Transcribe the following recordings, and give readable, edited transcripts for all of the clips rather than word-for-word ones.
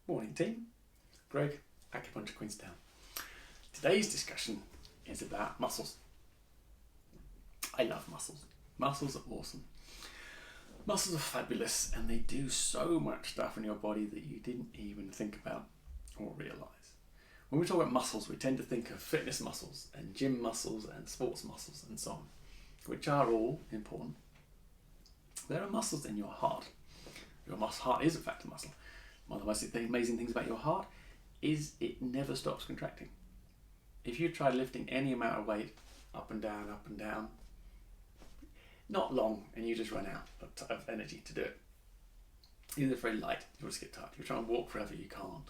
Morning team, Greg, Acupuncture Queenstown. Today's discussion is about muscles. I love muscles. Muscles are awesome. Muscles are fabulous and they do so much stuff in your body that you didn't even think about or realise. When we talk about muscles, we tend to think of fitness muscles and gym muscles and sports muscles and so on, which are all important. There are muscles in your heart. Your heart is in fact a muscle. One of the most amazing things about your heart is it never stops contracting. If you try lifting any amount of weight up and down, not long and you just run out of energy to do it. Either very light, you'll just get tired. You're trying to walk forever, you can't.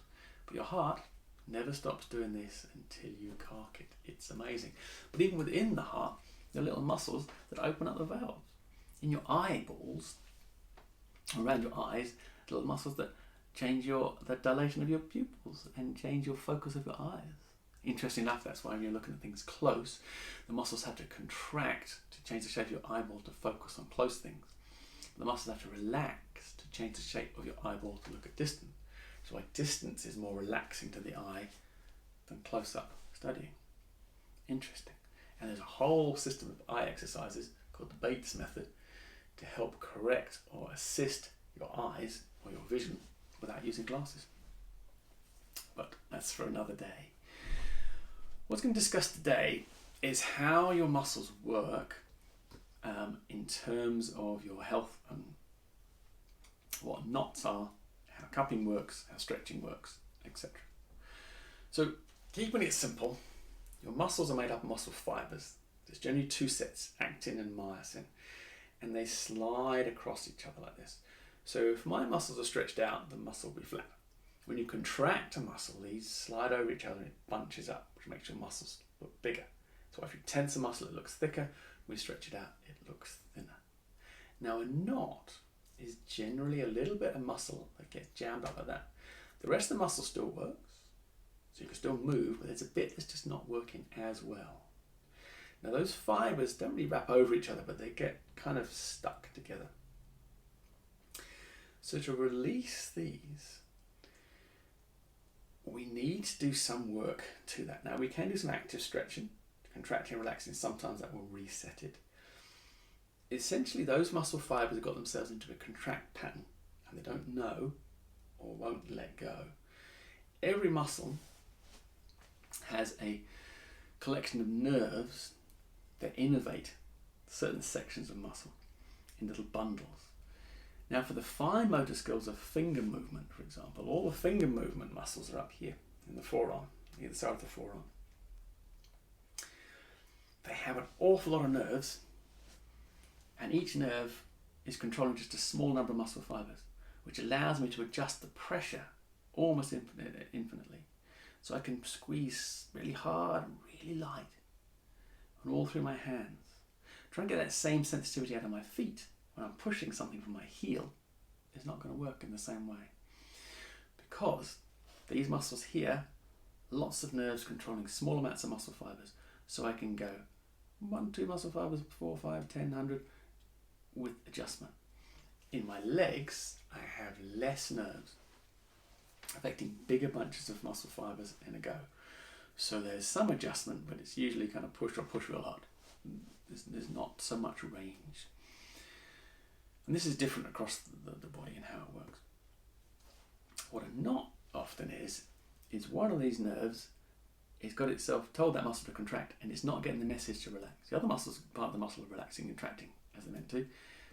But your heart never stops doing this until you cark it. It's amazing. But even within the heart, there are little muscles that open up the valves. In your eyeballs, around your eyes, little muscles that change the dilation of your pupils and change your focus of your eyes. Interesting enough, that's why when you're looking at things close, the muscles have to contract to change the shape of your eyeball to focus on close things. The muscles have to relax to change the shape of your eyeball to look at distance. So why distance is more relaxing to the eye than close-up studying. Interesting. And there's a whole system of eye exercises called the Bates method to help correct or assist your eyes or your vision without using glasses. But that's for another day. What's going to discuss today is how your muscles work in terms of your health and what knots are, how cupping works, how stretching works, etc. So keeping it simple, your muscles are made up of muscle fibers. There's generally two sets, actin and myosin, and they slide across each other like this. So if my muscles are stretched out, the muscle will be flat. When you contract a muscle, these slide over each other and it bunches up, which makes your muscles look bigger. So if you tense a muscle, it looks thicker. When you stretch it out, it looks thinner. Now a knot is generally a little bit of muscle that gets jammed up like that. The rest of the muscle still works, so you can still move, but there's a bit that's just not working as well. Now those fibers don't really wrap over each other, but they get kind of stuck together. So to release these, we need to do some work to that. Now we can do some active stretching, contracting and relaxing. Sometimes that will reset it. Essentially those muscle fibers have got themselves into a contract pattern and they don't know or won't let go. Every muscle has a collection of nerves that innervate certain sections of muscle in little bundles. Now for the fine motor skills of finger movement, for example, all the finger movement muscles are up here in the forearm, either side of the forearm. They have an awful lot of nerves, and each nerve is controlling just a small number of muscle fibers, which allows me to adjust the pressure almost infinitely. So I can squeeze really hard and really light and all through my hands. Try and get that same sensitivity out of my feet. When I'm pushing something from my heel, it's not going to work in the same way. Because these muscles here, lots of nerves controlling small amounts of muscle fibers. So I can go 1, 2 muscle fibers, 4, 5, 10, 100 with adjustment. In my legs, I have less nerves, affecting bigger bunches of muscle fibers in a go. So there's some adjustment, but it's usually kind of push real hard. There's not so much range. And this is different across the body and how it works. What a knot often is one of these nerves has got itself told that muscle to contract and it's not getting the message to relax. The other muscles, part of the muscle, are relaxing and contracting as they're meant to,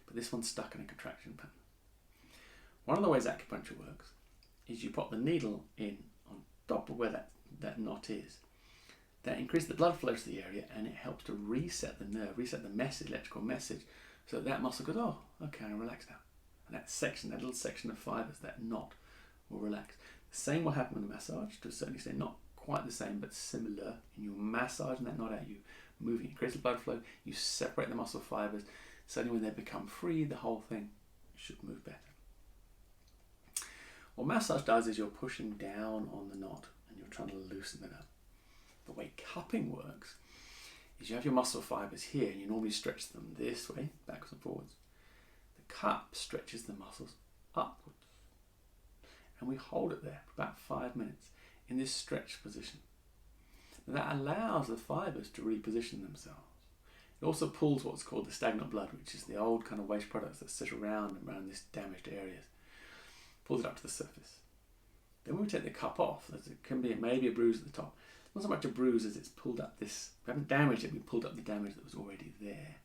but this one's stuck in a contraction pattern. One of the ways acupuncture works is you pop the needle in on top of where that knot is. That increases the blood flow to the area and it helps to reset the nerve, reset the message, electrical message, so that muscle goes, oh, okay, I'm relaxed now. And that little section of fibers, that knot, will relax. The same will happen with a massage, to a certain extent, not quite the same, but similar. And you're massaging that knot out, you moving, it creates the blood flow, you separate the muscle fibers, suddenly when they become free, the whole thing should move better. What massage does is you're pushing down on the knot and you're trying to loosen it up. The way cupping works is you have your muscle fibers here and you normally stretch them this way, backwards and forwards. The cup stretches the muscles upwards. and we hold it there for about 5 minutes in this stretched position. Now that allows the fibres to reposition themselves. It also pulls what's called the stagnant blood, which is the old kind of waste products that sit around this damaged areas. Pulls it up to the surface. Then when we take the cup off, there can be maybe a bruise at the top. Not so much a bruise as it's pulled up this, we haven't damaged it, we pulled up the damage that was already there.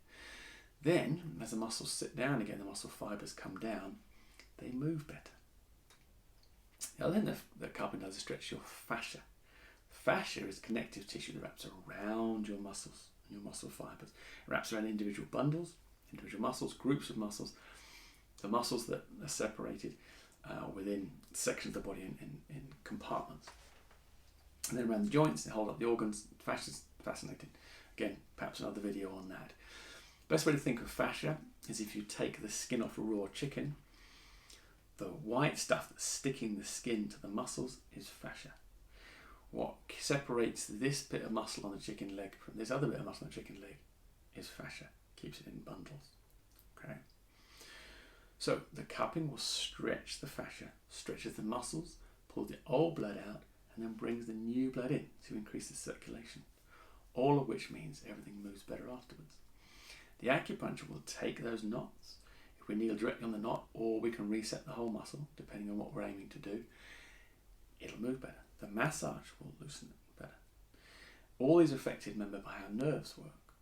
Then, as the muscles sit down again, the muscle fibres come down, they move better. The other thing that cupping does is stretch your fascia. Fascia is connective tissue that wraps around your muscles and your muscle fibres. It wraps around individual bundles, individual muscles, groups of muscles, the muscles that are separated within sections of the body in compartments. And then around the joints, they hold up the organs. Fascia is fascinating. Again, perhaps another video on that. Best way to think of fascia is if you take the skin off a raw chicken, the white stuff that's sticking the skin to the muscles is fascia. What separates this bit of muscle on the chicken leg from this other bit of muscle on the chicken leg is fascia. Keeps it in bundles. Okay. So the cupping will stretch the fascia, stretches the muscles, pulls the old blood out, and then brings the new blood in to increase the circulation. All of which means everything moves better afterwards. The acupuncture will take those knots. If we kneel directly on the knot, or we can reset the whole muscle, depending on what we're aiming to do, it'll move better. The massage will loosen it better. All these are affected, remember, by how nerves work.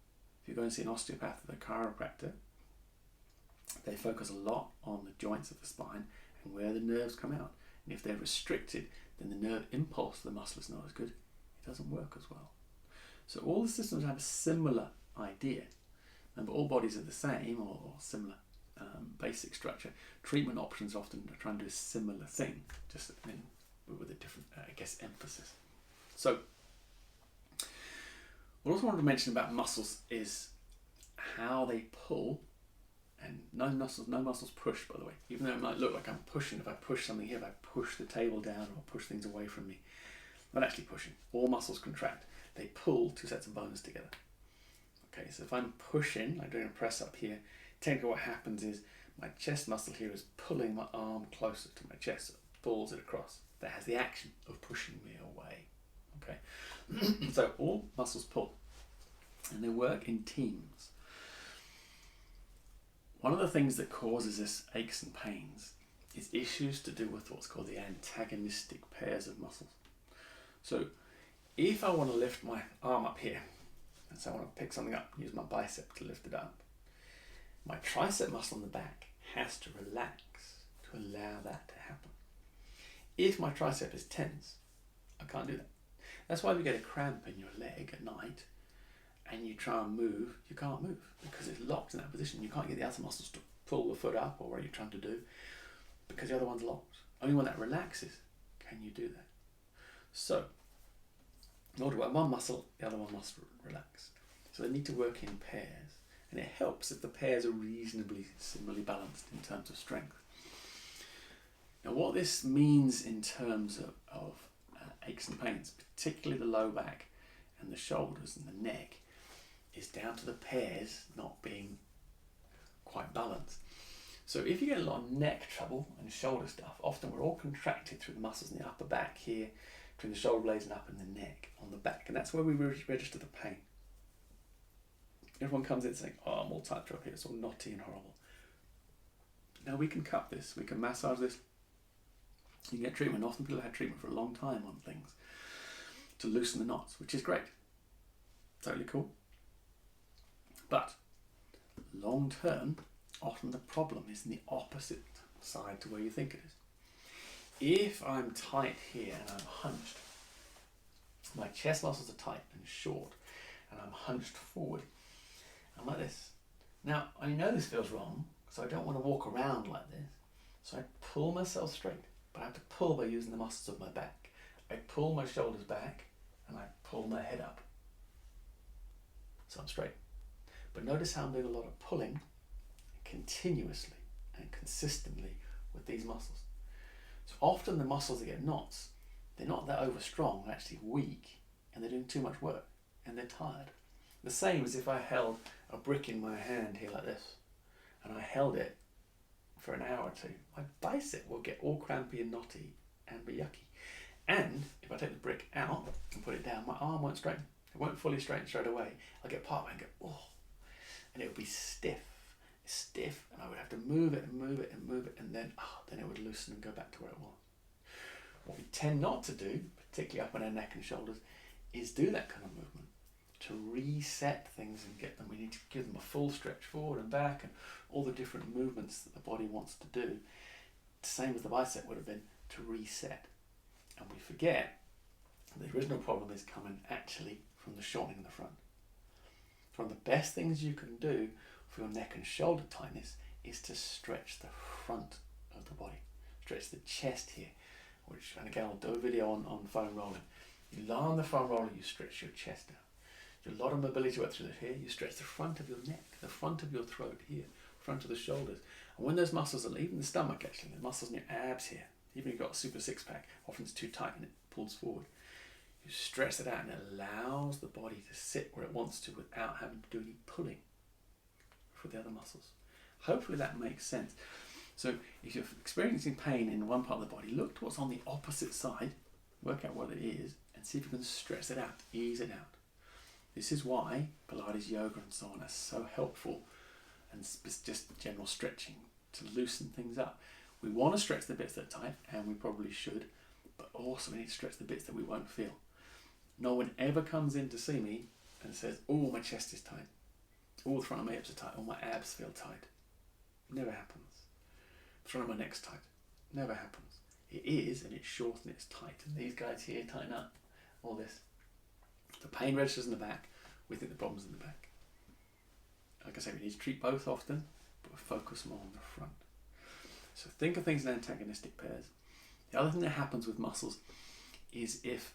If you go and see an osteopath or a chiropractor, they focus a lot on the joints of the spine and where the nerves come out. And if they're restricted, then the nerve impulse to the muscle is not as good. It doesn't work as well. So all the systems have a similar idea. Remember, all bodies are the same or similar basic structure. Treatment options often are trying to do a similar thing, just with a different, emphasis. So, what I also wanted to mention about muscles is how they pull, and no muscles push, by the way. Even though it might look like I'm pushing, if I push something here, if I push the table down or push things away from me, I'm not actually pushing. All muscles contract. They pull two sets of bones together. Okay, so if I'm pushing, like doing a press up here, technically what happens is my chest muscle here is pulling my arm closer to my chest, so it pulls it across. That has the action of pushing me away. Okay, so all muscles pull, and they work in teams. One of the things that causes this aches and pains is issues to do with what's called the antagonistic pairs of muscles. So if I want to lift my arm up here, and so I want to pick something up, use my bicep to lift it up, my tricep muscle on the back has to relax to allow that to happen. If my tricep is tense, I can't do that. That's why if you get a cramp in your leg at night and you try and move, you can't move because it's locked in that position. You can't get the other muscles to pull the foot up or what you're trying to do because the other one's locked. Only when that relaxes can you do that. So, in order to work one muscle, the other one must relax. So they need to work in pairs. And it helps if the pairs are reasonably similarly balanced in terms of strength. Now what this means in terms of aches and pains, particularly the low back and the shoulders and the neck, is down to the pairs not being quite balanced. So if you get a lot of neck trouble and shoulder stuff, often we're all contracted through the muscles in the upper back here, between the shoulder blades and up in the neck, on the back, and that's where we register the pain. Everyone comes in saying, oh, I'm all tight up here, it's all knotty and horrible. Now we can cut this, we can massage this, you can get treatment. Often people have had treatment for a long time on things to loosen the knots, which is great. Totally cool. But long term, often the problem is in the opposite side to where you think it is. If I'm tight here and I'm hunched, my chest muscles are tight and short, and I'm hunched forward, I'm like this. Now, I know this feels wrong, so I don't want to walk around like this. So I pull myself straight, but I have to pull by using the muscles of my back. I pull my shoulders back, and I pull my head up. So I'm straight. But notice how I'm doing a lot of pulling continuously and consistently with these muscles. So often the muscles that get knots, they're not that over strong, they're actually weak, and they're doing too much work, and they're tired. The same as if I held a brick in my hand here like this, and I held it for an hour or two. My bicep will get all crampy and knotty and be yucky. And if I take the brick out and put it down, my arm won't straighten. It won't fully straighten straight away. I'll get part way and go, oh, and it would be stiff, and I would have to move it and move it and move it, and then it would loosen and go back to where it was. What we tend not to do, particularly up on our neck and shoulders, is do that kind of movement. To reset things and get them, we need to give them a full stretch forward and back and all the different movements that the body wants to do. Same as the bicep would have been, to reset. And we forget the original problem is coming actually from the shortening in the front. So one of the best things you can do for your neck and shoulder tightness is to stretch the front of the body. Stretch the chest here, and again I'll do a video on foam rolling. You lie on the foam roller, you stretch your chest out. Do a lot of mobility work through here. You stretch the front of your neck, the front of your throat here, front of the shoulders. And when those muscles are, even the stomach actually, the muscles in your abs here, even if you've got a super six pack, often it's too tight and it pulls forward. You stretch it out and it allows the body to sit where it wants to without having to do any pulling for the other muscles. Hopefully that makes sense. So if you're experiencing pain in one part of the body, look to what's on the opposite side, work out what it is, and see if you can stretch it out, ease it out. This is why Pilates, yoga and so on are so helpful, and just general stretching to loosen things up. We want to stretch the bits that are tight, and we probably should, but also we need to stretch the bits that we won't feel. No one ever comes in to see me and says, oh, my chest is tight, oh, the front of my hips are tight, oh, my abs feel tight. Never happens. The front of my neck's tight. Never happens. It is, and it's short and it's tight, and these guys here tighten up, all this. The pain registers in the back, we think the problem's in the back. Like I say, we need to treat both often, but we focus more on the front. So think of things in antagonistic pairs. The other thing that happens with muscles is if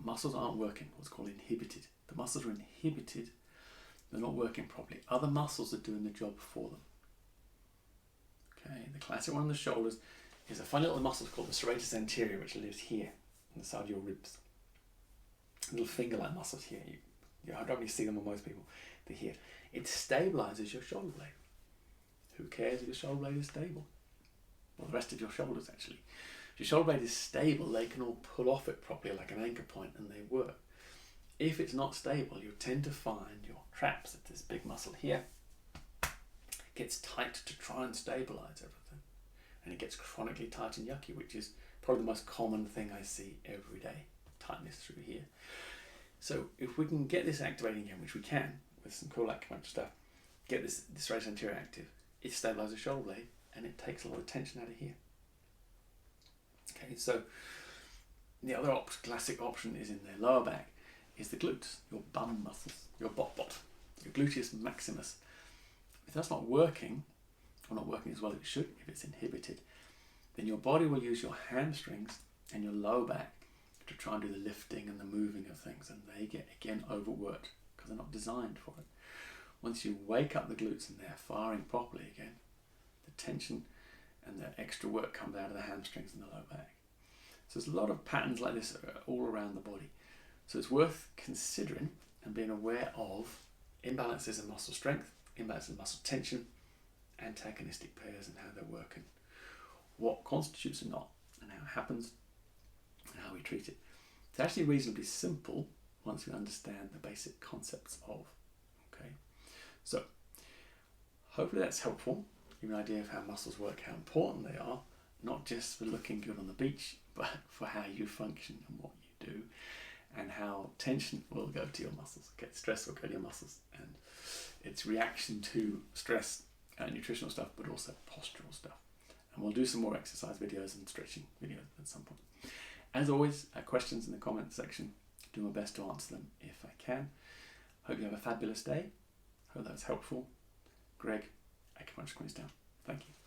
muscles aren't working, what's called inhibited. The muscles are inhibited, they're not working properly. Other muscles are doing the job for them. Okay, the classic one on the shoulders is a funny little muscle called the serratus anterior, which lives here on the side of your ribs. Little finger-like muscles here. I don't really see them on most people. They're here. It stabilizes your shoulder blade. Who cares if your shoulder blade is stable? Well, the rest of your shoulders actually. If your shoulder blade is stable, they can all pull off it properly like an anchor point, and they work. If it's not stable, you tend to find your traps, that this big muscle here gets tight to try and stabilize everything. And it gets chronically tight and yucky, which is probably the most common thing I see every day. Tightness through here. So if we can get this activating again, which we can with some cool acupuncture stuff, get this serratus anterior active, it stabilizes the shoulder blade and it takes a lot of tension out of here. Okay, so the other classic option is in the lower back, is the glutes, your bum muscles, your bot, your gluteus maximus. If that's not working, or not working as well as it should, if it's inhibited, then your body will use your hamstrings and your lower back to try and do the lifting and the moving of things, and they get again overworked because they're not designed for it. Once you wake up the glutes and they're firing properly again, the tension and the extra work comes out of the hamstrings and the lower back. So there's a lot of patterns like this all around the body. So it's worth considering and being aware of imbalances in muscle strength, imbalances in muscle tension, antagonistic pairs and how they're working, what constitutes a knot and how it happens, and how we treat it. It's actually reasonably simple once we understand the basic concepts of. Okay, so hopefully that's helpful. Give you an idea of how muscles work, how important they are, not just for looking good on the beach, but for how you function and what you do, and how tension will go to your muscles. Okay, stress will go to your muscles, and its reaction to stress, nutritional stuff, but also postural stuff. And we'll do some more exercise videos and stretching videos at some point. As always, questions in the comments section. Do my best to answer them if I can. Hope you have a fabulous day. Hope that was helpful. Greg, Acupuncture Queenstown. Thank you.